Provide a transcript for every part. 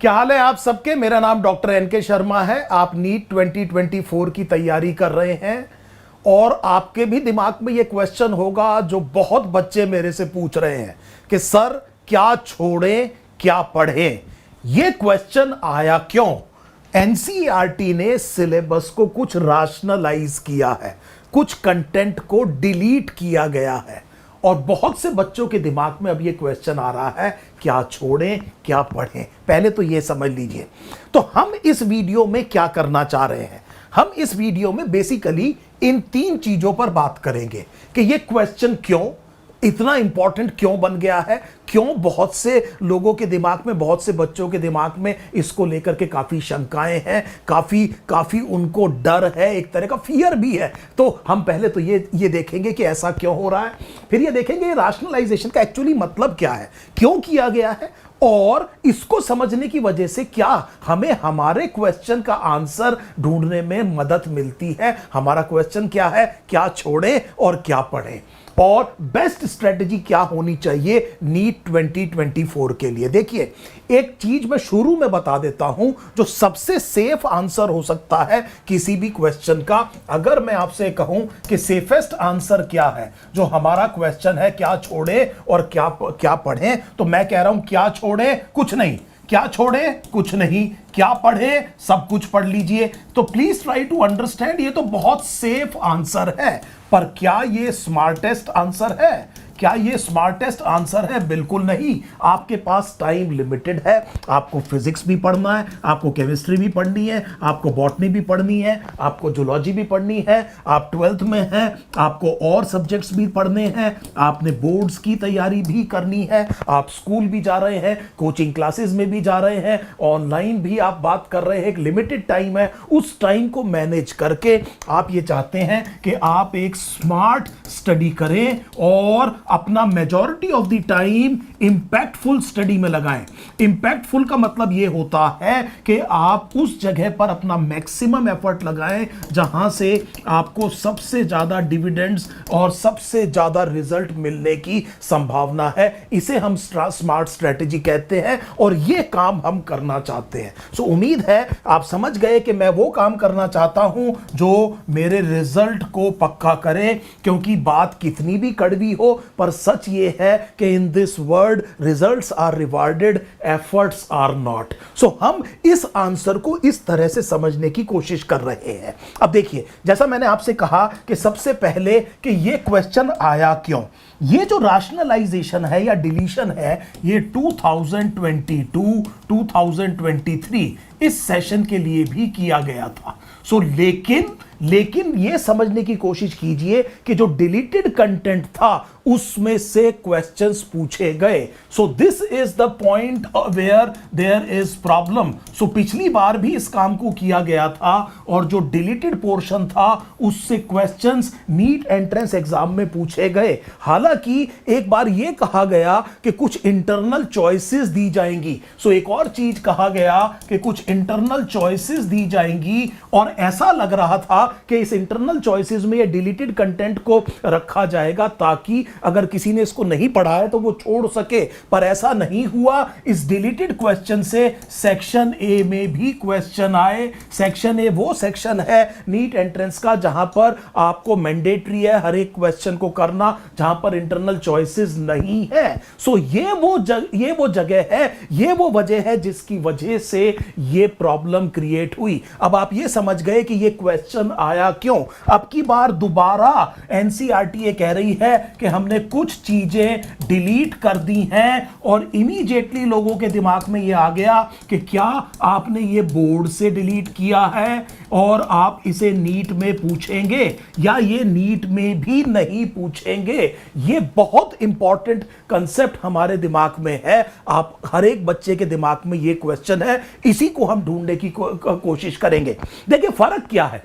क्या हाल है आप सबके। मेरा नाम डॉक्टर एनके शर्मा है। आप नीट 2024 की तैयारी कर रहे हैं और आपके भी दिमाग में ये क्वेश्चन होगा जो बहुत बच्चे मेरे से पूछ रहे हैं कि सर क्या छोड़ें क्या पढ़ें। ये क्वेश्चन आया क्यों? एनसीईआरटी ने सिलेबस को कुछ राशनलाइज किया है, कुछ कंटेंट को डिलीट किया गया है और बहुत से बच्चों के दिमाग में अब ये क्वेश्चन आ रहा है क्या छोड़ें क्या पढ़ें। पहले तो ये समझ लीजिए, तो हम इस वीडियो में क्या करना चाह रहे हैं। हम इस वीडियो में बेसिकली इन 3 चीजों पर बात करेंगे कि ये क्वेश्चन क्यों इतना इंपॉर्टेंट क्यों बन गया है, क्यों बहुत से लोगों के दिमाग में, बहुत से बच्चों के दिमाग में इसको लेकर के काफी शंकाएं हैं, काफी उनको डर है, एक तरह का फियर भी है। तो हम पहले तो ये देखेंगे कि ऐसा क्यों हो रहा है, फिर ये देखेंगे राशनलाइजेशन का एक्चुअली मतलब क्या है, क्यों किया गया है और इसको समझने की वजह से क्या हमें हमारे क्वेश्चन का आंसर ढूंढने में मदद मिलती है। हमारा क्वेश्चन क्या है, क्या छोड़ें और क्या पढ़ें और बेस्ट स्ट्रेटजी क्या होनी चाहिए नीट 2024 के लिए। देखिए, एक चीज मैं शुरू में बता देता हूं जो सबसे सेफ आंसर हो सकता है किसी भी क्वेश्चन का। अगर मैं आपसे कहूं कि सेफेस्ट आंसर क्या है, जो हमारा क्वेश्चन है क्या छोड़े और क्या पढ़ें, तो मैं कह रहा हूं क्या छोड़े कुछ नहीं, क्या छोड़े कुछ नहीं, क्या पढ़े सब कुछ पढ़ लीजिए। तो प्लीज ट्राई टू अंडरस्टैंड, ये तो बहुत सेफ आंसर है, पर क्या ये स्मार्टेस्ट आंसर है? क्या ये स्मार्टेस्ट आंसर है? बिल्कुल नहीं। आपके पास टाइम लिमिटेड है, आपको फिजिक्स भी पढ़ना है, आपको केमिस्ट्री भी पढ़नी है, आपको बॉटनी भी पढ़नी है, आपको जूलॉजी भी पढ़नी है, आप 12th में हैं, आपको और सब्जेक्ट्स भी पढ़ने हैं, आपने बोर्ड्स की तैयारी भी करनी है, आप स्कूल भी जा रहे हैं, कोचिंग क्लासेस में भी जा रहे हैं, ऑनलाइन भी आप बात कर रहे हैं। एक लिमिटेड टाइम है, उस टाइम को मैनेज करके आप ये चाहते हैं कि आप एक स्मार्ट स्टडी करें और अपना majority of the time impactful study में लगाएं। इंपैक्टफुल का मतलब यह होता है कि आप उस जगह पर अपना मैक्सिमम एफर्ट लगाएं जहां से आपको सबसे ज्यादा डिविडेंड्स और सबसे ज्यादा रिजल्ट मिलने की संभावना है। इसे हम स्मार्ट स्ट्रेटेजी कहते हैं और यह काम हम करना चाहते हैं। सो उम्मीद है आप समझ गए कि मैं वो काम करना चाहता हूं जो मेरे रिजल्ट को पक्का करे, क्योंकि बात कितनी भी कड़वी हो पर सच ये है कि in this world results are rewarded, efforts are not. So हम इस आंसर को इस तरह से समझने की कोशिश कर रहे हैं। अब देखिए, जैसा मैंने आपसे कहा कि सबसे पहले कि ये क्वेश्चन आया क्यों। ये जो राशनलाइजेशन है या डिलीशन है, ये 2022 2023 इस सेशन के लिए भी किया गया था। सो लेकिन ये समझने की कोशिश कीजिए कि जो डिलीटेड कंटेंट था उसमें से क्वेश्चंस पूछे गए। So this is the point where there is problem. So पिछली बार भी इस काम को किया गया था और जो डिलीटेड पोर्शन था उससे क्वेश्चंस नीट एंट्रेंस एग्जाम में पूछे गए। हालांकि एक बार यह कहा गया कि कुछ इंटरनल चॉइसेस दी जाएंगी। सो एक और चीज कहा गया कि कुछ इंटरनल चॉइसेस दी जाएंगी और ऐसा लग रहा था कि इस इंटरनल चॉइसेस में ये डिलीटेड कंटेंट को रखा जाएगा ताकि अगर किसी ने इसको नहीं पढ़ा है तो वो छोड़ सके, पर ऐसा नहीं हुआ। इस डिलीटेड क्वेश्चन से सेक्शन ए में भी क्वेश्चन आए। सेक्शन ए वो सेक्शन है नीट एंट्रेंस का जहां पर आपको मैंडेटरी है हर एक क्वेश्चन को करना, जहां पर इंटरनल चॉइसेस नहीं है। सो ये वो जगह है, ये वो वजह है जिसकी वजह से ये प्रॉब्लम क्रिएट हुई। अब आप ये समझ गए कि ये क्वेश्चन आया क्यों। अब की बार दोबारा एनसीईआरटी ये कह रही है कि हमने कुछ चीजें डिलीट कर दी हैं और इमीडिएटली लोगों के दिमाग में ये आ गया कि क्या आपने ये बोर्ड से डिलीट किया है और आप इसे नीट में पूछेंगे या ये नीट में भी नहीं पूछेंगे। ये बहुत इंपॉर्टेंट कंसेप्ट हमारे दिमाग में है। आप हर एक बच्चे के दिमाग में ये क्वेश्चन है, इसी को हम ढूंढने की कोशिश करेंगे। देखिए फर्क क्या है,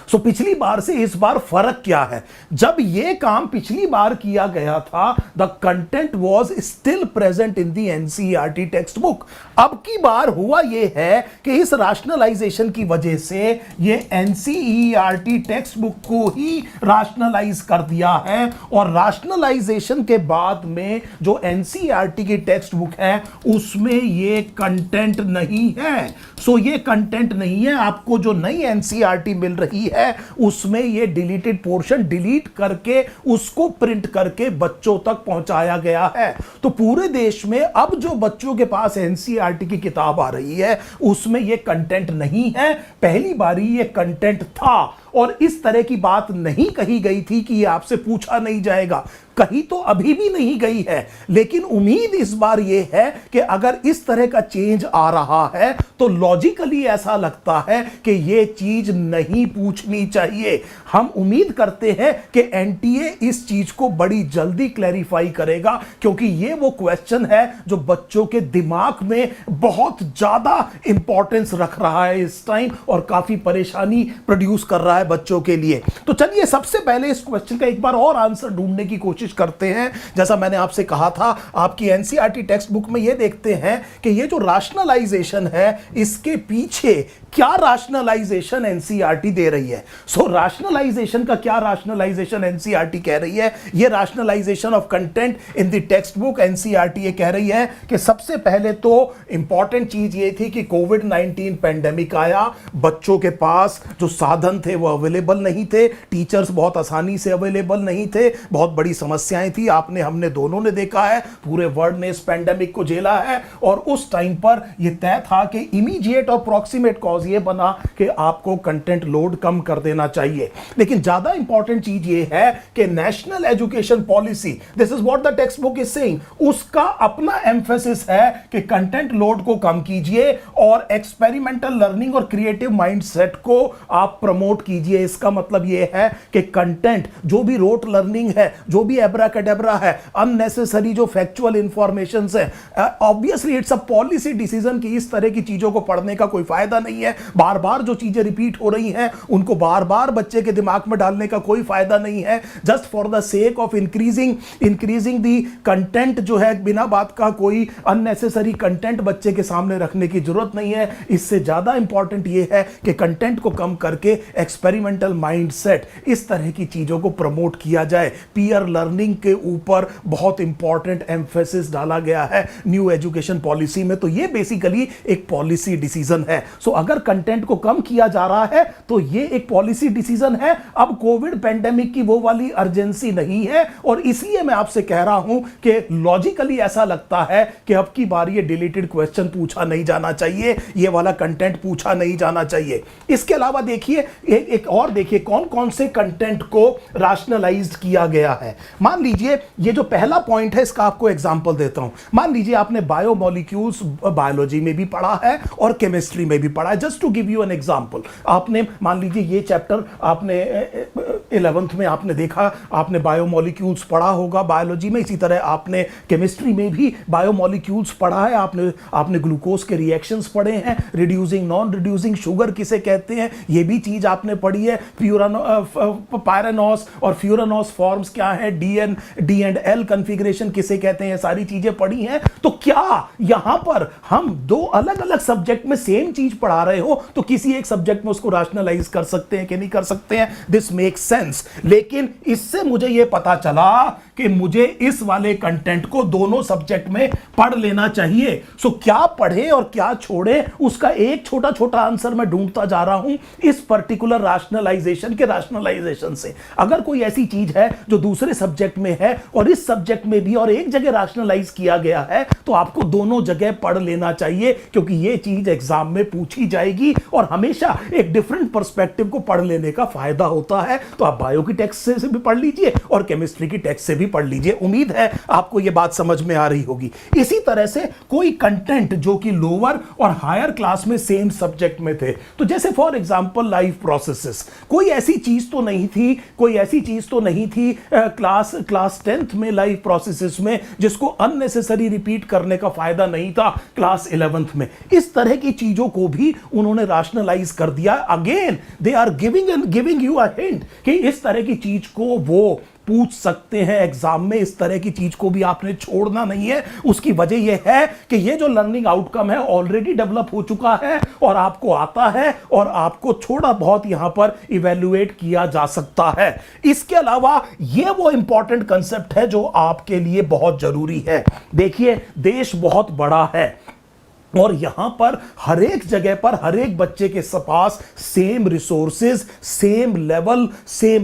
सो पिछली बार से इस बार फर्क क्या है? जब यह काम पिछली बार किया गया था, the content was still present in the NCERT text book. अब की बार हुआ यह है कि इस राशनलाइजेशन की वजह से यह एनसीईआरटी टेक्स्ट बुक को ही राशनलाइज कर दिया है, और राशनलाइजेशन के बाद में जो एनसीईआरटी की टेक्स्ट बुक है उसमें यह कंटेंट नहीं है। सो ये कंटेंट नहीं है। आपको जो नई एनसीईआरटी मिल रही है उसमें ये डिलीटेड पोर्शन डिलीट करके उसको प्रिंट करके बच्चों तक पहुंचाया गया है। तो पूरे देश में अब जो बच्चों के पास एनसीईआरटी की किताब आ रही है उसमें ये कंटेंट नहीं है। पहली बारी ये कंटेंट था, और इस तरह की बात नहीं कही गई थी कि ये आपसे पूछा नहीं जाएगा। कहीं तो अभी भी नहीं गई है, लेकिन उम्मीद इस बार यह है कि अगर इस तरह का चेंज आ रहा है तो लॉजिकली ऐसा लगता है कि यह चीज नहीं पूछनी चाहिए। हम उम्मीद करते हैं कि एनटीए इस चीज को बड़ी जल्दी क्लैरिफाई करेगा, क्योंकि यह वो क्वेश्चन है जो बच्चों के दिमाग में बहुत ज्यादा इंपॉर्टेंस रख रहा है इस टाइम, और काफी परेशानी प्रोड्यूस कर रहा है बच्चों के लिए। तो चलिए सबसे पहले इस क्वेश्चन का एक बार और आंसर ढूंढने की कोशिश करते हैं। जैसा मैंने आपसे कहा था, आपकी एनसीईआरटी टेक्स्ट बुक में यह देखते हैं कि यह जो राशनलाइजेशन है इसके पीछे क्या राशनलाइजेशन एनसीईआरटी दे रही है। सो राशनलाइजेशन का क्या राशनलाइजेशन एनसीईआरटी कह रही है? यह rationalisation of content in the textbook NCERT ये कह रही है कि सबसे पहले तो इंपॉर्टेंट चीज ये थी कि कोविड-19 पेंडेमिक आया, बच्चों के पास जो साधन थे वो अवेलेबल नहीं थे, टीचर्स बहुत आसानी से अवेलेबल नहीं थे, बहुत बड़ी समस्याएं थी। आपने हमने दोनों ने देखा है, पूरे वर्ल्ड ने इस पेंडेमिक को झेला है, और उस टाइम पर यह तय था कि इमीडिएट और प्रॉक्सिमेट कॉज ये बना कि आपको कंटेंट लोड कम कर देना चाहिए। लेकिन ज्यादा इंपॉर्टेंट चीज ये है कि national education policy, this is what the text book is saying, उसका अपना एम्फेसिस है कि कंटेंट लोड को कम कीजिए और एक्सपेरिमेंटल लर्निंग और क्रिएटिव माइंडसेट को आप प्रमोट कीजिए। इसका मतलब यह है कि कंटेंट जो भी रोट लर्निंग है, जो भी एब्राकैडेब्रा है, अननेसेसरी जो फैक्चुअल इंफॉर्मेशंस है, obviously it's a policy decision कि इस तरह की चीजों को पढ़ने का कोई फायदा नहीं है। बार बार जो चीजें रिपीट हो रही हैं उनको बार बार बच्चे के दिमाग में डालने का कोई फायदा नहीं है। Just for the sake of increasing the content जो है, बिना बात का कोई अननेसेसरी कंटेंट बच्चे के सामने रखने की जरूरत नहीं है। इससे ज्यादा इंपॉर्टेंट यह है कि कंटेंट को कम करके एक्सपेरिमेंटल माइंडसेट, इस तरह की चीजों को प्रमोट किया जाए। पीयर लर्निंग के ऊपर बहुत इंपॉर्टेंट एम्फेसिस डाला गया है न्यू एजुकेशन पॉलिसी में। तो यह बेसिकली एक पॉलिसी डिसीजन है। सो अगर कंटेंट को कम किया जा रहा है तो यह एक पॉलिसी डिसीजन है। अब कोविड पेंडेमिक की वो वाली अर्जेंसी नहीं है, और इसलिए मैं आपसे कह रहा हूं कि लॉजिकली ऐसा लगता है कि अब की बार ये डिलीटेड क्वेश्चन पूछा नहीं जाना चाहिए, ये वाला कंटेंट पूछा नहीं जाना चाहिए। इसके अलावा देखिए एक और देखिए कौन कौन से कंटेंट को राशनलाइज्ड किया गया है। मान लीजिए ये जो पहला पॉइंट है इसका आपको एग्जांपल देता हूं। मान लीजिए आपने बायोमोलिक्यूल्स बायोलॉजी में भी पढ़ा है और केमिस्ट्री में भी पढ़ा है। Just to give you an example, आपने मान लीजिए ये चैप्टर आपने 11th में आपने देखा, आपने बायोमोलिक्यूल्स पढ़ा होगा बायोलॉजी में, इसी तरह आपने केमिस्ट्री में भी बायोमोलिक्यूल्स पढ़ा है। आपने ग्लूकोज के रिएक्शंस पढ़े हैं, रिड्यूसिंग नॉन रिड्यूसिंग शुगर किसे कहते हैं ये भी चीज आपने पढ़ी है। पायरेनॉस और फ्यूरानॉस फॉर्म्स क्या है, डी एंड एल कॉन्फ़िगरेशन किसे कहते हैं, ये सारी चीजें पढ़ी हैं। तो क्या यहां पर हम दो अलग अलग सब्जेक्ट में सेम चीज पढ़ा रहे हो तो किसी एक सब्जेक्ट में उसको राशनलाइज कर सकते हैं कि नहीं कर सकते हैं? This makes sense. लेकिन इससे मुझे यह पता चला कि मुझे इस वाले कंटेंट को दोनों सब्जेक्ट में पढ़ लेना चाहिए। सो क्या पढ़े और क्या छोड़े उसका एक छोटा छोटा आंसर मैं ढूंढता जा रहा हूं इस पर्टिकुलर राशनलाइजेशन से। अगर कोई ऐसी चीज है जो दूसरे सब्जेक्ट में है और इस सब्जेक्ट में भी और एक जगह राशनलाइज किया गया है तो आपको दोनों जगह पढ़ लेना चाहिए, क्योंकि यह चीज एग्जाम में पूछी जाएगी और हमेशा एक डिफरेंट पर्सपेक्टिव को पढ़ लेने का फायदा होता है। तो आप बायो की टेक्स्ट से भी पढ़ लीजिए और केमिस्ट्री की टेक्स्ट से भी पढ़ लीजिए। उम्मीद है आपको यह बात समझ में आ रही होगी। इसी तरह से कोई कंटेंट जो कि लोअर और हायर क्लास में सेम सब्जेक्ट में थे, तो जैसे फॉर एग्जांपल लाइफ प्रोसेसेस, कोई ऐसी चीज तो नहीं थी क्लास 10th में लाइफ प्रोसेसेस में जिसको अननेसेसरी रिपीट करने का फायदा नहीं था क्लास 11th में। इस तरह की चीजों को भी उन्होंने राशनलाइज कर दिया। Again they are giving you a hint कि इस तरह की चीज को वो पूछ सकते हैं एग्जाम में। इस तरह की चीज को भी आपने छोड़ना नहीं है। उसकी वजह यह है कि ये जो लर्निंग आउटकम है ऑलरेडी डेवलप हो चुका है और आपको आता है और आपको थोड़ा बहुत यहां पर इवेल्युएट किया जा सकता है। इसके अलावा ये वो इंपॉर्टेंट कंसेप्ट है जो आपके लिए बहुत जरूरी है। देखिए, देश बहुत बड़ा है और यहां पर हर एक जगह पर हर एक बच्चे के पास same resources, same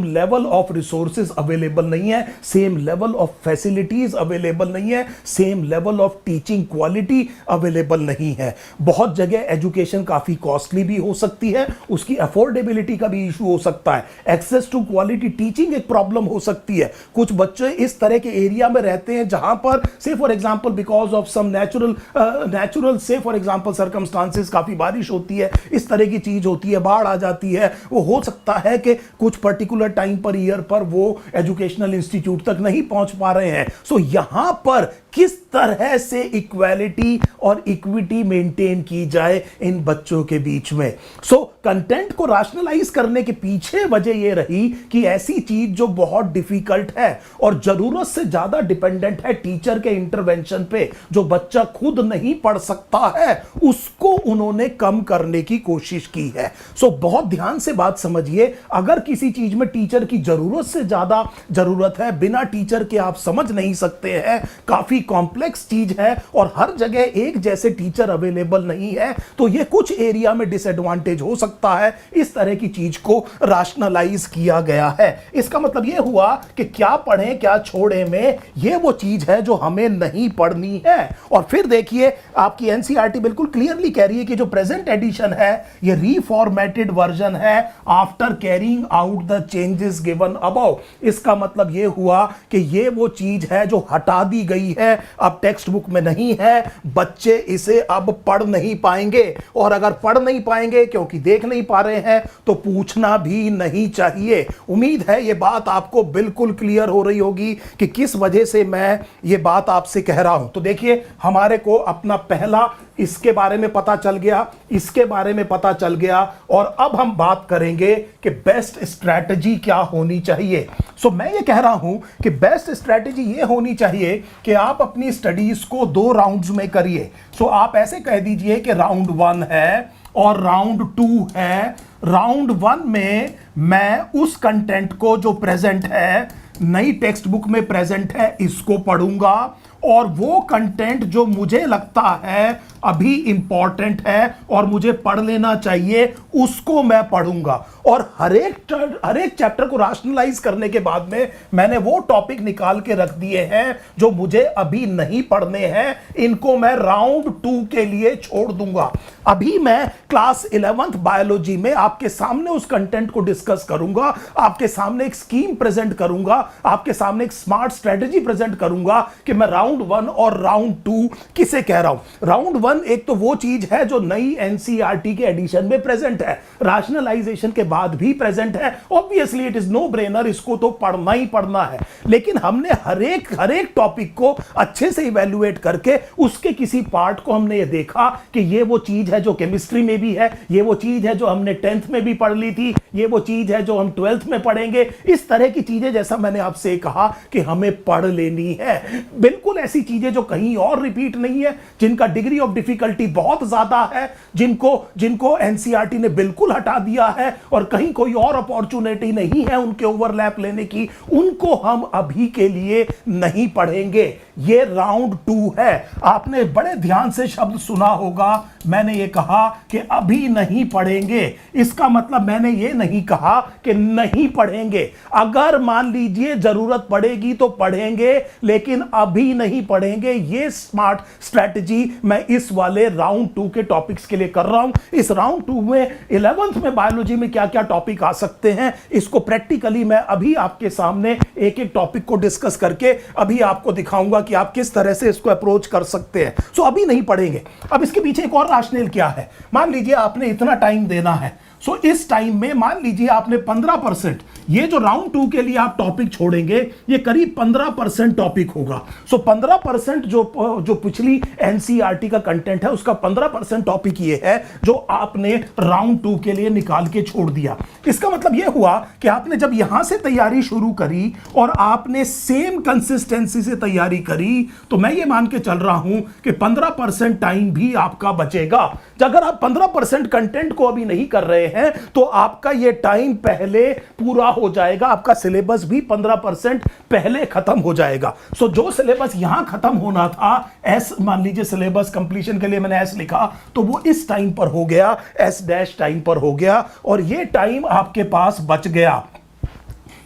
level of resources available नहीं है, same level of facilities available नहीं है, same level of teaching quality available नहीं है। बहुत जगह एजुकेशन काफी कॉस्टली भी हो सकती है, उसकी अफोर्डेबिलिटी का भी इशू हो सकता है, एक्सेस टू क्वालिटी टीचिंग एक प्रॉब्लम हो सकती है। कुछ बच्चे इस तरह के एरिया में रहते हैं जहां पर से for example because of some natural से फॉर एग्जांपल सर्कमस्टांसेस, काफी बारिश होती है, इस तरह की चीज होती है, बाढ़ आ जाती है, वो हो सकता है कि कुछ पर्टिकुलर टाइम पर ईयर पर वो एजुकेशनल इंस्टीट्यूट तक नहीं पहुंच पा रहे हैं। सो यहां पर किस तरह से इक्वालिटी और इक्विटी मेंटेन की जाए इन बच्चों के बीच में। सो कंटेंट को राशनलाइज करने के पीछे वजह यह रही कि ऐसी चीज जो बहुत डिफिकल्ट है और जरूरत से ज्यादा डिपेंडेंट है टीचर के इंटरवेंशन पे, जो बच्चा खुद नहीं पढ़ सकता है, उसको उन्होंने कम करने की कोशिश की है। सो बहुत ध्यान से बात समझिए, अगर किसी चीज में टीचर की जरूरत से ज्यादा जरूरत है, बिना टीचर के आप समझ नहीं सकते हैं, काफी कॉम्प्लेक्स चीज है और हर जगह एक जैसे टीचर अवेलेबल नहीं है, तो यह कुछ एरिया में डिसएडवांटेज हो सकता है। इस तरह की चीज को राशनलाइज किया गया है। इसका मतलब यह हुआ कि क्या पढ़ें क्या छोड़ें में यह वो चीज है जो हमें नहीं पढ़नी है। और फिर देखिए, आपकी एनसीईआरटी बिल्कुल क्लियरली कह रही है कि जो प्रेजेंट एडिशन है यह रीफॉर्मेटेड वर्जन है after carrying out the changes given above. इसका मतलब यह हुआ कि यह वो चीज है जो हटा दी गई है, अब टेक्स्ट बुक में नहीं है, बच्चे इसे अब पढ़ नहीं पाएंगे। और अगर पढ़ नहीं पाएंगे क्योंकि देख नहीं पा रहे हैं तो पूछना भी नहीं चाहिए। उम्मीद है यह बात आपको बिल्कुल क्लियर हो रही होगी कि किस वजह से मैं ये बात आपसे कह रहा हूं। तो देखिए, हमारे को अपना पहला इसके बारे में पता चल गया, इसके बारे में पता चल गया, और अब हम बात करेंगे कि बेस्ट स्ट्रैटेजी क्या होनी चाहिए। सो मैं ये कह रहा हूं कि बेस्ट स्ट्रैटेजी ये होनी चाहिए कि आप अपनी स्टडीज को 2 राउंड्स में करिए। सो आप ऐसे कह दीजिए कि राउंड 1 है और राउंड 2 है। राउंड 1 में मैं उस कंटेंट को जो प्रेजेंट है, नई टेक्स्ट बुक में प्रेजेंट है, इसको पढ़ूंगा, और वो कंटेंट जो मुझे लगता है अभी इंपॉर्टेंट है और मुझे पढ़ लेना चाहिए, उसको मैं पढ़ूंगा। और हर एक चैप्टर को राशनलाइज करने के बाद में मैंने वो टॉपिक निकाल के रख दिए हैं जो मुझे अभी नहीं पढ़ने हैं, इनको मैं राउंड 2 के लिए छोड़ दूंगा। अभी मैं क्लास 11th बायोलॉजी में आपके सामने उस कंटेंट को डिस्कस करूंगा, आपके सामने एक स्कीम प्रेजेंट करूंगा, आपके सामने एक स्मार्ट स्ट्रेटेजी प्रेजेंट करूंगा कि मैं राउंड 1 और राउंड 2 किसे कह रहा हूं। राउंड 1 एक तो वो चीज है जो नई एनसीईआरटी के एडिशन में प्रेजेंट है, राशनलाइजेशन के बाद भी प्रेजेंट है। Obviously it is no brainer, इसको तो पढ़ना ही पढ़ना है। लेकिन हमने हर एक टॉपिक को अच्छे से इवैल्यूएट करके उसके किसी पार्ट को हमने ये देखा कि ये वो चीज है जो केमिस्ट्री में भी है, ये वो चीज है जो हमने 10th में भी पढ़ ली थी, ये वो चीज है जो हम 12th में पढ़ेंगे। इस तरह की चीजें, जैसा मैंने आपसे कहा कि हमें पढ़ लेनी है, बिल्कुल ऐसी चीजें जो कहीं और रिपीट नहीं है, जिनका डिग्री ऑफ डिफिकल्टी बहुत ज्यादा है, जिनको एनसीईआरटी ने बिल्कुल हटा दिया है और कहीं कोई और अपॉर्चुनिटी नहीं है उनके ओवरलैप लेने की, उनको हम अभी के लिए नहीं पढ़ेंगे। ये राउंड 2 है। आपने बड़े ध्यान से शब्द सुना होगा, मैंने ये कहा कि अभी नहीं पढ़ेंगे। इसका मतलब मैंने ये नहीं कहा कि नहीं पढ़ेंगे। अगर मान लीजिए जरूरत पड़ेगी तो पढ़ेंगे, लेकिन अभी नहीं पढ़ेंगे। ये स्मार्ट स्ट्रेटजी मैं इस वाले राउंड 2 के टॉपिक्स के लिए कर रहा हूं। इस राउंड 2 में 11th में बायोलॉजी में क्या क्या टॉपिक आ सकते हैं, इसको प्रैक्टिकली मैं अभी आपके सामने एक एक टॉपिक को डिस्कस करके अभी आपको दिखाऊंगा कि आप किस तरह से इसको अप्रोच कर सकते हैं। सो अभी नहीं पढ़ेंगे। अब इसके पीछे एक और राशनेल क्या है, मान लीजिए आपने इतना टाइम देना है। सो इस टाइम में मान लीजिए आपने 15%, ये जो राउंड 2 के लिए आप टॉपिक छोड़ेंगे ये करीब 15% टॉपिक होगा। सो 15% जो पिछली एनसीईआरटी का कंटेंट है उसका 15% टॉपिक ये है जो आपने राउंड 2 के लिए निकाल के छोड़ दिया। इसका मतलब ये हुआ कि आपने जब यहां से तैयारी शुरू करी और आपने सेम कंसिस्टेंसी से तैयारी करी, तो मैं ये मान के चल रहा हूं कि 15% टाइम भी आपका बचेगा। अगर आप 15% कंटेंट को अभी नहीं कर रहे हैं तो आपका ये टाइम पहले पूरा हो जाएगा, आपका सिलेबस भी 15% पहले खत्म हो जाएगा। सो जो सिलेबस यहां खत्म होना था, एस मान लीजिए सिलेबस कंप्लीशन के लिए मैंने एस लिखा, तो वो इस टाइम पर हो गया, एस डैश टाइम पर हो गया, और ये टाइम आपके पास बच गया।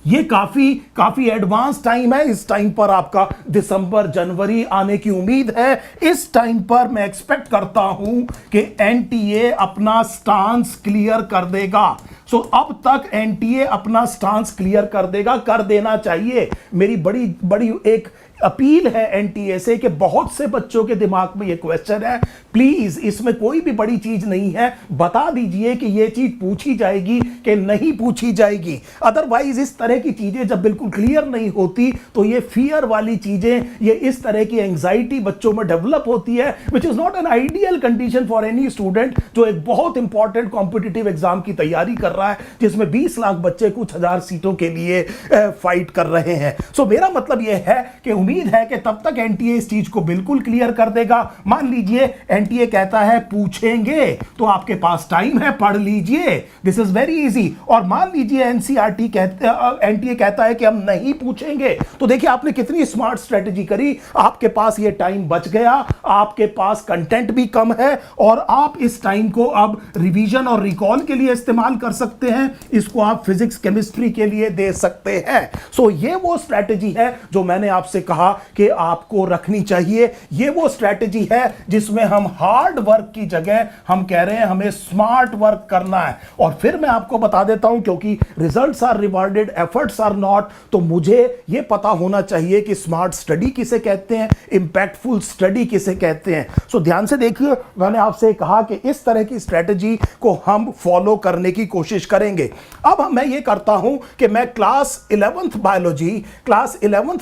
ये काफी एडवांस टाइम है। इस टाइम पर आपका दिसंबर जनवरी आने की उम्मीद है। इस टाइम पर मैं एक्सपेक्ट करता हूं कि एनटीए अपना स्टांस क्लियर कर देगा। सो अब तक एनटीए अपना स्टांस क्लियर कर देगा, कर देना चाहिए। मेरी बड़ी बड़ी एक अपील है एनटीए से कि बहुत से बच्चों के दिमाग में ये क्वेश्चन है, प्लीज इसमें कोई भी बड़ी चीज नहीं है, बता दीजिए कि ये चीज पूछी जाएगी कि नहीं पूछी जाएगी। अदरवाइज इस तरह की चीजें जब बिल्कुल क्लियर नहीं होती तो ये फियर वाली चीजें, ये इस तरह की एंजाइटी बच्चों में डेवलप होती है, which is not an ideal condition for any student जो एक बहुत इंपॉर्टेंट कॉम्पिटिटिव एग्जाम की तैयारी कर रहा है, जिसमें 20 लाख बच्चे कुछ हजार सीटों के लिए फाइट कर रहे हैं। सो मेरा मतलब यह है कि उम्मीद है कि तब तक एनटीए इस चीज को बिल्कुल क्लियर कर देगा। मान लीजिए एनटीए कहता है पूछेंगे, तो आपके पास टाइम है, पढ़ लीजिए, दिस इज वेरी इजी। और मान लीजिए एनसीईआरटी एनटीए कहता है कि हम नहीं पूछेंगे, तो देखिए आपने कितनी स्मार्ट स्ट्रेटजी करी। आपके पास ये टाइम बच गया, आपके पास कंटेंट भी कम है, और आप इस टाइम को अब रिवीजन और रिकॉल के लिए इस्तेमाल कर सकते हैं। इसको आप फिजिक्स केमिस्ट्री के लिए दे सकते हैं। सो ये वो स्ट्रेटजी है जो मैंने आपसे कहा कि आपको रखनी चाहिए। ये वो स्ट्रेटजी है जिसमें हम हार्ड वर्क की जगह हम कह रहे हैं हमें स्मार्ट वर्क करना है। और फिर मैं आपको बता देता हूं, क्योंकि results are rewarded, efforts are not, तो मुझे यह पता होना चाहिए कि स्मार्ट स्टडी किसे कहते हैं, इंपैक्टफुल स्टडी किसे कहते हैं। सो ध्यान से देखिए, मैंने आपसे कहा कि इस तरह की स्ट्रेटजी को हम फॉलो करने की कोशिश करेंगे। अब मैं ये करता हूं कि मैं क्लास 11th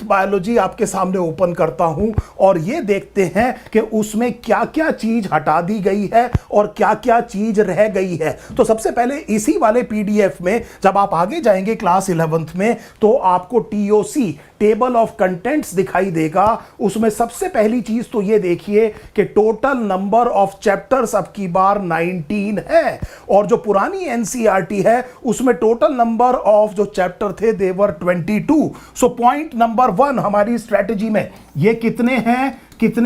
बायोलॉजी आपके सामने ओपन करता हूं और ये देखते हैं कि उसमें क्या क्या चीज हटा दी गई है और क्या क्या चीज रह गई है। तो सबसे पहले इसी वाले पीडीएफ में जब आप आगे जाएंगे क्लास 11th में, तो आपको टीओसी टेबल ऑफ कंटेंट्स दिखाई देगा। उसमें सबसे पहली चीज तो ये देखिए कि टोटल नंबर ऑफ चैप्टर्स अब की बार 19 है, और जो पुरानी एनसीईआरटी है उसमें टोटल नंबर ऑफ जो चैप्टर थे देवर 22। सो पॉइंट नंबर 1 हमारी स्ट्रेटजी में ये कितने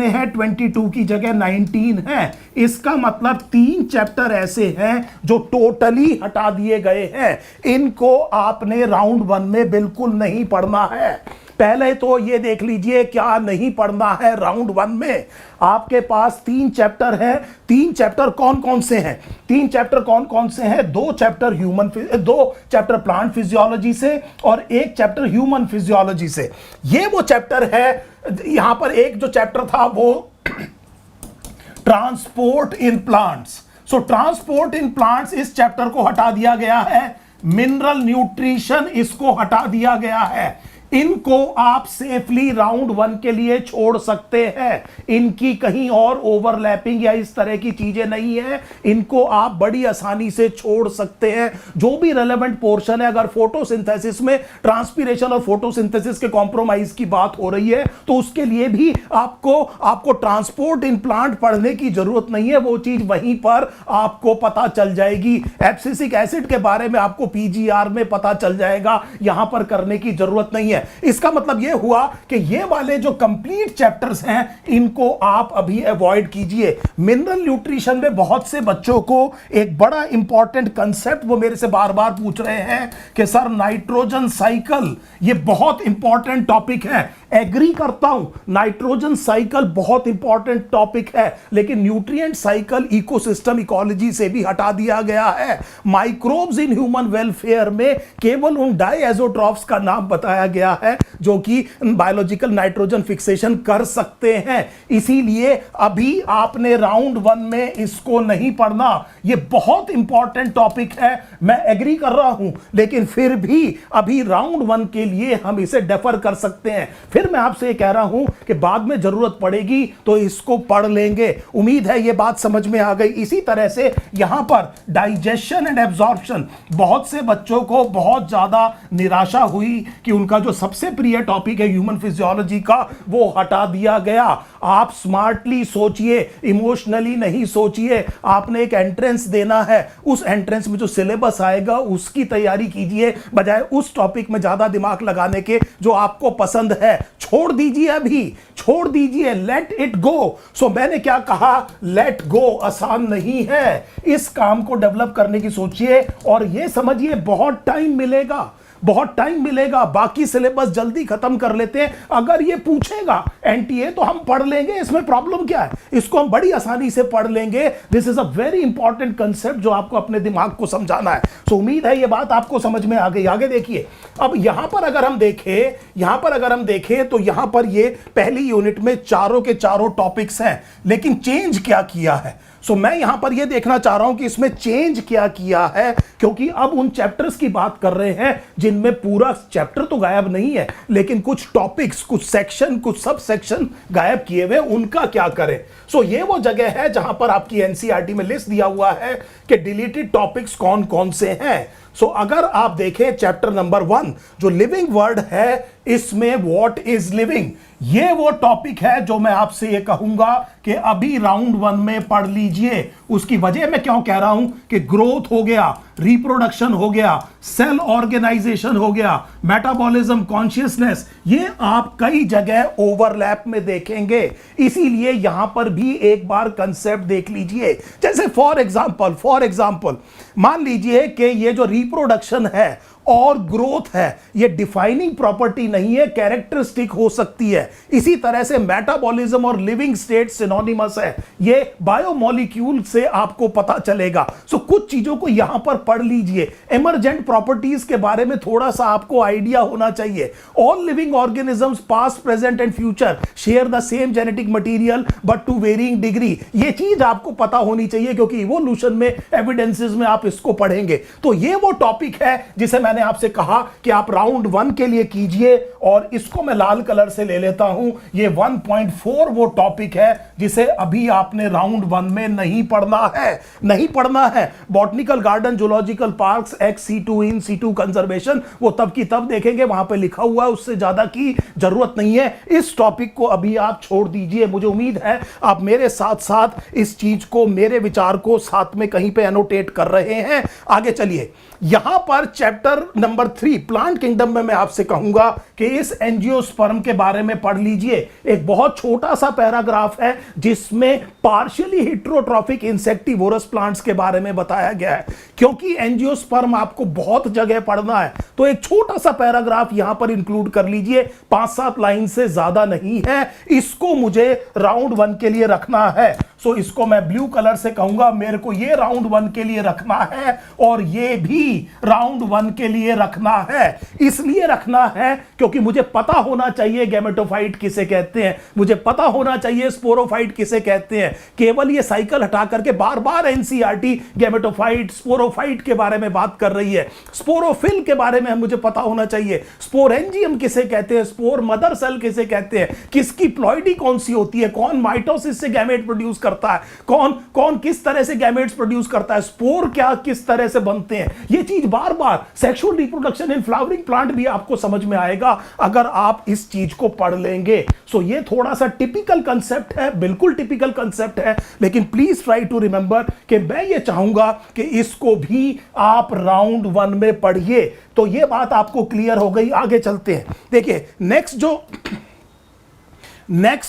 हैं 22 की जगह 19 है। इसका मतलब 3 चैप्टर ऐसे हैं जो टोटली हटा दिए गए हैं। इनको आपने राउंड 1 में बिल्कुल नहीं पढ़ना है। पहले तो ये देख लीजिए क्या नहीं पढ़ना है राउंड 1 में। आपके पास 3 चैप्टर हैं। 3 चैप्टर कौन कौन से हैं? 3 चैप्टर कौन कौन से हैं? 2 चैप्टर प्लांट फिजियोलॉजी से और 1 चैप्टर ह्यूमन फिजियोलॉजी से। ये वो चैप्टर है। यहां पर एक जो चैप्टर था वो transport in plants. So transport in plants इस चैप्टर को हटा दिया गया है। मिनरल न्यूट्रिशन इसको हटा दिया गया है। इनको आप सेफली राउंड 1 के लिए छोड़ सकते हैं। इनकी कहीं और ओवरलैपिंग या इस तरह की चीजें नहीं है। इनको आप बड़ी आसानी से छोड़ सकते हैं। जो भी रेलेवेंट पोर्शन है, अगर फोटोसिंथेसिस में ट्रांसपीरेशन और फोटोसिंथेसिस के कॉम्प्रोमाइज की बात हो रही है, तो उसके लिए भी आपको ट्रांसपोर्ट इन प्लांट पढ़ने की जरूरत नहीं है। वो चीज वहीं पर आपको पता चल जाएगी। एब्सिसिक एसिड के बारे में आपको पीजीआर में पता चल जाएगा, यहां पर करने की जरूरत नहीं है। है। इसका मतलब यह हुआ कि ये वाले जो कंप्लीट चैप्टर्स हैं इनको आप अभी अवॉइड कीजिए। मिनरल न्यूट्रिशन में बहुत से बच्चों को एक बड़ा इंपॉर्टेंट कंसेप्ट वो मेरे से बार बार पूछ रहे हैं कि सर नाइट्रोजन साइकिल ये बहुत इंपॉर्टेंट टॉपिक है। एग्री करता हूं, नाइट्रोजन साइकिल बहुत इंपॉर्टेंट टॉपिक है, लेकिन न्यूट्रिएंट साइकिल इकोसिस्टम इकोलॉजी से भी हटा दिया गया है। माइक्रोब्स इन ह्यूमन वेलफेयर में केवल उन डायएज़ोट्रॉफ्स का नाम बताया गया है जो कि बायोलॉजिकल नाइट्रोजन फिक्सेशन कर सकते हैं। इसीलिए अभी आपने राउंड 1 में इसको नहीं पढ़ना। यह बहुत इंपॉर्टेंट टॉपिक है, मैं एग्री कर रहा हूं, लेकिन फिर भी अभी राउंड 1 के लिए हम इसे डेफर कर सकते हैं। फिर मैं आपसे कह रहा हूं कि बाद में जरूरत पड़ेगी तो इसको पढ़ लेंगे। उम्मीद है यह बात समझ में आ गई। इसी तरह से यहां पर डाइजेशन एंड एब्जॉर्प्शन, बहुत से बच्चों को बहुत ज्यादा निराशा हुई कि उनका जो सबसे प्रिय टॉपिक है ह्यूमन फिजियोलॉजी का वो हटा दिया गया। आप स्मार्टली सोचिए, इमोशनली नहीं सोचिए। आपने एक एंट्रेंस देना है, उस एंट्रेंस में जो सिलेबस आएगा उसकी तैयारी कीजिए, बजाय उस टॉपिक में ज्यादा दिमाग लगाने के जो आपको पसंद है। छोड़ दीजिए, अभी छोड़ दीजिए, लेट इट गो। सो मैंने क्या कहा, लेट गो आसान नहीं है। इस काम को डेवलप करने की सोचिए और यह समझिए बहुत टाइम मिलेगा, बहुत टाइम मिलेगा। बाकी सिलेबस जल्दी खत्म कर लेते हैं। अगर ये पूछेगा एनटीए तो हम पढ़ लेंगे, इसमें प्रॉब्लम क्या है, इसको हम बड़ी आसानी से पढ़ लेंगे। This is a very important concept जो आपको अपने दिमाग को समझाना है। सो उम्मीद है ये बात आपको समझ में आ गई। आगे देखिए, अब यहां पर अगर हम देखें तो यहां पर ये पहली यूनिट में चारों के चारों टॉपिक्स हैं, लेकिन चेंज क्या किया है। सो मैं यहां पर यह देखना चाह रहा हूं कि इसमें चेंज क्या किया है, क्योंकि अब उन चैप्टर्स की बात कर रहे हैं जिनमें पूरा चैप्टर तो गायब नहीं है, लेकिन कुछ टॉपिक्स, कुछ सेक्शन, कुछ सब सेक्शन गायब किए हुए, उनका क्या करें। सो ये वो जगह है जहां पर आपकी एनसीईआरटी में लिस्ट दिया हुआ है कि डिलीटेड टॉपिक्स कौन कौन से हैं। सो अगर आप देखें चैप्टर नंबर 1 जो लिविंग वर्ड है, इसमें व्हाट इज लिविंग, ये वो टॉपिक है जो मैं आपसे ये कहूंगा कि अभी राउंड 1 में पढ़ लीजिए। उसकी वजह मैं क्यों कह रहा हूं कि ग्रोथ हो गया, रिप्रोडक्शन हो गया, सेल ऑर्गेनाइजेशन हो गया, मेटाबॉलिज्म, कॉन्शियसनेस, ये आप कई जगह ओवरलैप में देखेंगे। इसीलिए यहां पर भी एक बार कंसेप्ट देख लीजिए। जैसे फॉर एग्जांपल मान लीजिए कि ये जो रिप्रोडक्शन है और ग्रोथ है, ये डिफाइनिंग प्रॉपर्टी नहीं है, कैरेक्टरिस्टिक हो सकती है। इसी तरह से मेटाबॉलिज्म और लिविंग स्टेट सिनोनिमस है, ये बायोमोलिक्यूल से आपको पता चलेगा। सो कुछ चीजों को यहां पर पढ़ लीजिए। इमर्जेंट प्रॉपर्टीज के बारे में थोड़ा सा आपको आइडिया होना चाहिए। All living organisms past, present and future share the same genetic material but to varying degree, ये चीज आपको पता होनी चाहिए, क्योंकि इवोल्यूशन में एविडेंसेस में आप इसको पढ़ेंगे। तो ये वो टॉपिक है जिसे मैंने आपसे कहा कि आप राउंड 1 के लिए कीजिए, और इसको मैं लाल कलर से ले लेता हूं। ये 1.4 वो टॉपिक है जिसे अभी आपने राउंड 1 में नहीं पढ़ना है। Botanical garden, zoological parks, x C2 इन C2 कंजर्वेशन, वो तब की तब देखेंगे, वहां पे लिखा हुआ है, उससे ज्यादा की जरूरत नहीं है। इस टॉपिक को अभी आप छोड़ दीजिए। मुझे उम्मीद है आप मेरे साथ साथ इस चीज को, मेरे विचार को साथ में कहीं पे एनोटेट कर रहे हैं। आगे चलिए, यहां पर चैप्टर नंबर 3 प्लांट किंगडम में मैं आपसे कहूंगा कि इस एंजियोस्पर्म के बारे में पढ़ लीजिए। एक बहुत छोटा सा पैराग्राफ है जिसमें पार्शियली हेटेरोट्रॉफिक इंसेक्टिवोरस प्लांट्स के बारे में बताया गया है। क्योंकि एंजियोस्पर्म आपको बहुत जगह पढ़ना है, तो एक छोटा सा पैराग्राफ यहां पर इंक्लूड कर लीजिए, 5-7 लाइन से ज्यादा नहीं है। इसको मुझे राउंड 1 के लिए रखना है। सो इसको मैं ब्लू कलर से कहूंगा, मेरे को ये राउंड 1 के लिए रखना है और ये भी राउंड 1 के लिए रखना है। इसलिए रखना है क्योंकि मुझे पता होना चाहिए गैमेटोफाइट किसे कहते हैं, मुझे पता होना चाहिए स्पोरोफाइट किसे कहते हैं। केवल ये साइकिल हटा करके बार बार एनसीईआरटी गैमेटोफाइट, स्पोरोफाइट के बारे में बात कर रही है। स्पोरोफिल के बारे में मुझे पता होना चाहिए, स्पोरेंजियम किसे कहते हैं, स्पोर मदर सेल किसे कहते हैं, किसकी प्लॉइडी कौन सी होती है, कौन माइटोसिस से गैमेट प्रोड्यूस करता है, कौन कौन किस तरह से गैमेट्स प्रोड्यूस करता है, स्पोर क्या किस तरह से बनते हैं, ये चीज बार बार sexual reproduction in flowering plant भी आपको समझ में आएगा अगर आप इस चीज को पढ़ लेंगे। सो ये थोड़ा सा टिपिकल कंसेप्ट है, बिल्कुल टिपिकल कंसेप्ट है, लेकिन प्लीज ट्राई टू रिमेंबर कि मैं ये चाहूंगा कि इसको भी आप राउंड 1 में पढ़िए। तो ये बात आपको क्लियर हो गई। आगे चलते हैं। देखिए नेक्स्ट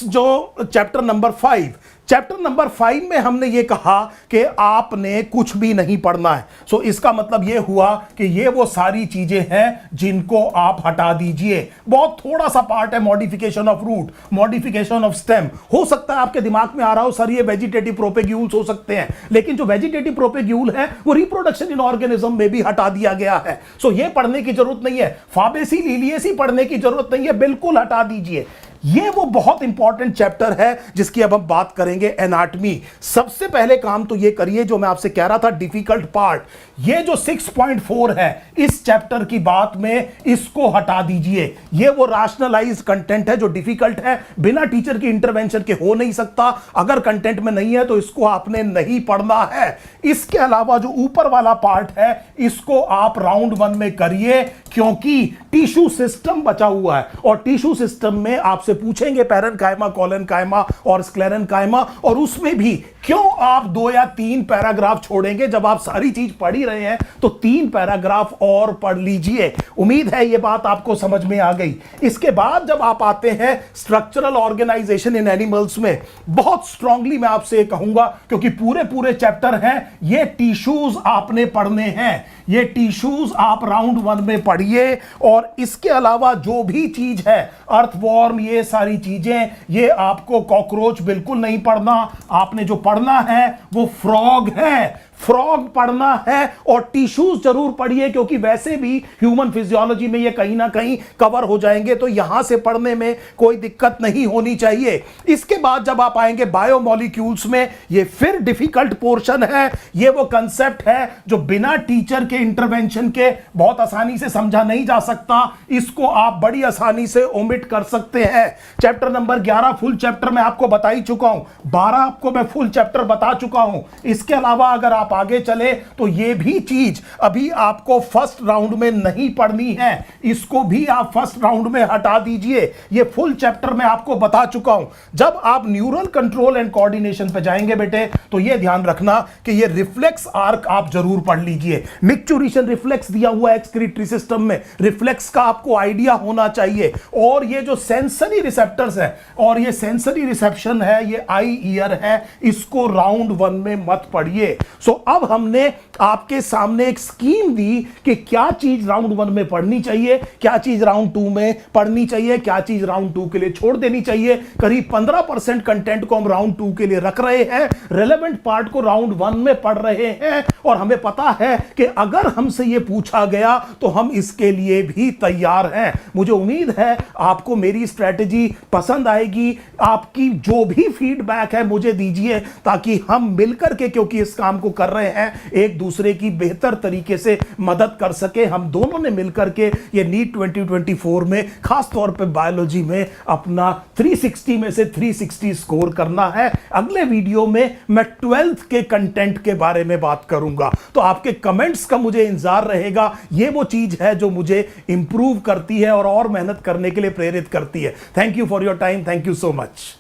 जो चैप्टर नंबर 5 में हमने ये कहा कि आपने कुछ भी नहीं पढ़ना है। सो इसका मतलब ये हुआ कि ये वो सारी चीजें हैं जिनको आप हटा दीजिए। बहुत थोड़ा सा पार्ट है, modification of root, modification of stem. हो सकता है आपके दिमाग में आ रहा हो सर ये वेजिटेटिव प्रोपेग्यूल्स हो सकते हैं, लेकिन जो वेजिटेटिव प्रोपेग्यूल है वो रिप्रोडक्शन इन ऑर्गेनिज्म में भी हटा दिया गया है। सो ये पढ़ने की जरूरत नहीं है। फाबेसी लिलिएसी पढ़ने की जरूरत नहीं है, बिल्कुल हटा दीजिए। ये वो बहुत इंपॉर्टेंट चैप्टर है जिसकी अब हम बात करेंगे, एनाटॉमी। सबसे पहले काम तो ये करिए जो मैं आपसे कह रहा था, डिफिकल्ट पार्ट, ये जो 6.4 है इस चैप्टर की बात में, इसको हटा दीजिए। ये वो रैशनलाइज्ड कंटेंट है जो डिफिकल्ट है, बिना टीचर की इंटरवेंशन के हो नहीं सकता। अगर कंटेंट में नहीं है तो इसको आपने नहीं पढ़ना है। इसके अलावा जो ऊपर वाला पार्ट है इसको आप राउंड 1 में करिए, क्योंकि टिश्यू सिस्टम बचा हुआ है और टिश्यू सिस्टम में आपसे पूछेंगे पैरेन्काइमा, कोलेनकाइमा और स्क्लेरेन्काइमा, और उसमें भी क्यों आप 2 या 3 पैराग्राफ छोड़ेंगे। जब आप सारी चीज पढ़ ही रहे हैं तो 3 पैराग्राफ और पढ़ लीजिए। उम्मीद है ये बात आपको समझ में आ गई। इसके बाद जब आप आते हैं स्ट्रक्चरल ऑर्गेनाइजेशन इन एनिमल्स में, बहुत स्ट्रांगली मैं आपसे कहूंगा, क्योंकि पूरे चैप्टर हैं, ये टिश्यूज आपने पढ़ने हैं, ये टिश्यूज आप राउंड 1 में पढ़िए। और इसके अलावा जो भी चीज है, अर्थवॉर्म, ये सारी चीजें, ये आपको, कॉकरोच बिल्कुल नहीं पढ़ना। आपने जो पढ़ना है वो फ्रॉग है, फ्रॉग पढ़ना है, और टिश्यूज जरूर पढ़िए, क्योंकि वैसे भी ह्यूमन फिजियोलॉजी में ये कहीं ना कहीं कवर हो जाएंगे, तो यहां से पढ़ने में कोई दिक्कत नहीं होनी चाहिए। इसके बाद जब आप आएंगे बायोमॉलिक्यूल्स में, ये फिर डिफिकल्ट पोर्शन है। ये वो कंसेप्ट है जो बिना टीचर के इंटरवेंशन के बहुत आसानी से समझा नहीं जा सकता। इसको आप बड़ी आसानी से ओमिट कर सकते हैं। चैप्टर नंबर 11 फुल चैप्टर मैं आपको बता ही चुका हूं, 12 आपको मैं फुल चैप्टर बता चुका हूं। इसके अलावा अगर आप आगे चले तो ये भी चीज अभी आपको फर्स्ट राउंड में नहीं पढ़नी है, इसको भी आप फर्स्ट राउंड में हटा दीजिए। ये फुल चैप्टर मैं आपको बता चुका हूं। जब आप न्यूरल कंट्रोल एंड कोऑर्डिनेशन पे जाएंगे बेटे, तो ये ध्यान रखना कि ये रिफ्लेक्स आर्क आप जरूर पढ़ लीजिए। मिक्चुरेशन रिफ्लेक्स दिया हुआ है एक्सक्रीटरी सिस्टम में, रिफ्लेक्स का आपको आइडिया होना चाहिए। और ये जो सेंसरी रिसेप्टर्स है, और ये सेंसरी रिसेप्शन है, ये आई ईयर है, इसको राउंड 1 में मत पढ़िए। सो अब हमने आपके सामने एक स्कीम दी कि क्या चीज राउंड 1 में पढ़नी चाहिए, क्या चीज राउंड 2 में पढ़नी चाहिए, क्या चीज राउंड 2 के लिए छोड़ देनी चाहिए। करीब 15% कंटेंट को हम राउंड 2 के लिए रख रहे हैं, रेलेवेंट पार्ट को राउंड 1 में पढ़ रहे हैं, और हमें पता है कि अगर हमसे यह पूछा गया तो हम इसके लिए भी तैयार हैं। मुझे उम्मीद है आपको मेरी स्ट्रेटेजी पसंद आएगी। आपकी जो भी फीडबैक है मुझे दीजिए, ताकि हम मिलकर के, क्योंकि इस काम को कर रहे हैं, एक दूसरे की बेहतर तरीके से मदद कर सके। हम दोनों ने मिलकर के ये नीट 2024 में खास तौर पे बायोलॉजी में अपना 360 में से 360 स्कोर करना है। अगले वीडियो में मैं 12th के कंटेंट के बारे में बात करूंगा, तो आपके कमेंट्स का मुझे इंतजार रहेगा। ये वो चीज है जो मुझे इंप्रूव करती है और मेहनत करने के लिए प्रेरित करती है। Thank you for your time, thank you so much.